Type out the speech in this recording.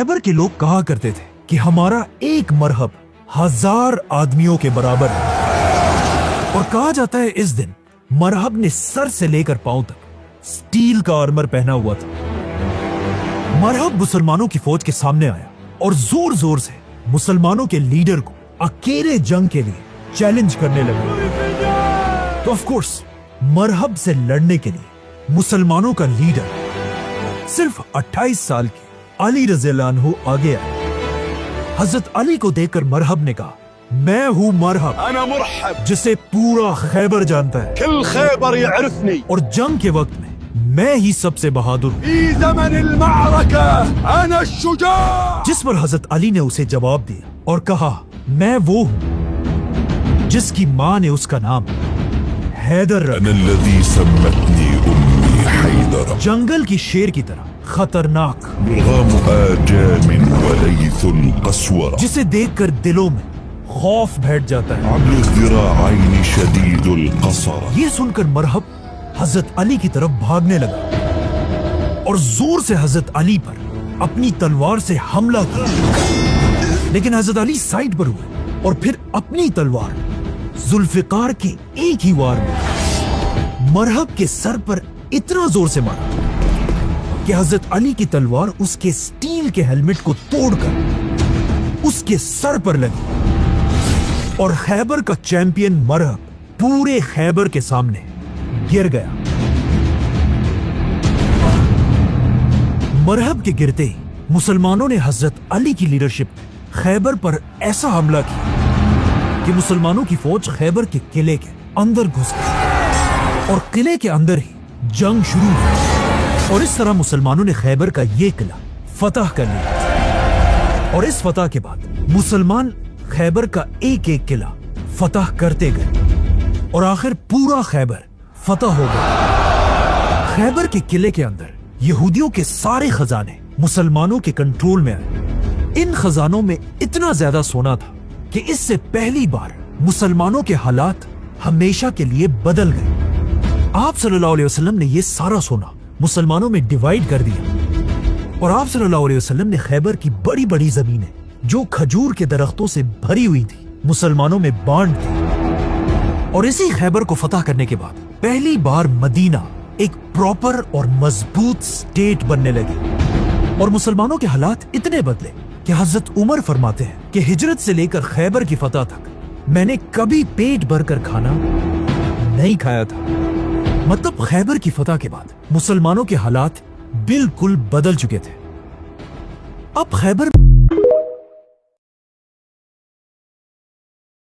खैबर के लोग कहा करते थे कि हमारा एक मरहब 1000 आदमियों के बराबर है, और कहा जाता है इस दिन मरहब ने सर से लेकर पांव तक स्टील का आर्मर पहना हुआ था। मरहब मुसलमानों की फौज के सामने आया और जोर जोर से मुसलमानों के लीडर को अकेले जंग के लिए चैलेंज करने लगे। तो ऑफ कोर्स मरहब से लड़ने के लिए मुसलमानों का लीडर सिर्फ 28 साल के अली रज़ियल्लाहु अन्हु आगे आए। हजरत अली को देखकर मरहब ने कहा, मैं हूँ मरहब, जिसे पूरा खैबर जानता है, كل خيبر يعرفني और जंग के वक्त में मैं ही सबसे बहादुर हूँ। في زمن المعركة أنا الشجاع। जिस पर हजरत अली ने उसे जवाब दिया और कहा, मैं वो हूँ जिसकी माँ ने उसका नाम हैदर रखा। أنا الذي سمتني أمي حيدر जंगल की शेर की तरह खतरनाक, مرغام آجام وليث القسورة जिसे देखकर दिलों में खौफ बैठ जाता है। عبل الذراعين شديد القصرة ये सुनकर मरहब हजरत अली की तरफ भागने लगा और जोर से हजरत अली पर अपनी तलवार से हमला किया, लेकिन हजरत अली साइड पर हुए और फिर अपनी तलवार जुल्फिकार के एक ही वार में मरहब के सर पर इतना जोर से मारा कि हजरत अली की तलवार उसके स्टील के हेलमेट को तोड़कर उसके सर पर लगी और खैबर का चैंपियन मरहब पूरे खैबर के सामने गिर गया। मरहब के गिरते ही मुसलमानों ने हजरत अली की लीडरशिप में खैबर पर ऐसा हमला किया कि मुसलमानों की फौज खैबर के किले के अंदर घुस गई और किले के अंदर ही जंग शुरू हुई, और इस तरह मुसलमानों ने खैबर का ये किला फतह कर लिया। और इस फतह के बाद मुसलमान खैबर का एक एक किला फतह करते गए और आखिर पूरा खैबर फतह हो गया। खैबर के किले के अंदर यहूदियों के सारे खजाने मुसलमानों के कंट्रोल में आए। इन खजानों में इतना ज्यादा सोना था कि इससे पहली बार मुसलमानों के हालात हमेशा के लिए बदल गए। आप सल्लल्लाहु अलैहि वसल्लम ने ये सारा सोना मुसलमानों में डिवाइड कर दिया और आप सल्लल्लाहु अलैहि वसल्लम ने खैबर की बड़ी बड़ी जमीनें जो खजूर के दरख्तों से भरी हुई थी मुसलमानों में बांट दी। और इसी खैबर को फतह करने के बाद पहली बार मदीना एक प्रॉपर और मजबूत स्टेट बनने लगी और मुसलमानों के हालात इतने बदले कि हजरत उमर फरमाते हैं कि हिजरत से लेकर खैबर की फतह तक मैंने कभी पेट भरकर खाना नहीं खाया था। मतलब खैबर की फतह के बाद मुसलमानों के हालात बिल्कुल बदल चुके थे। अब खैबर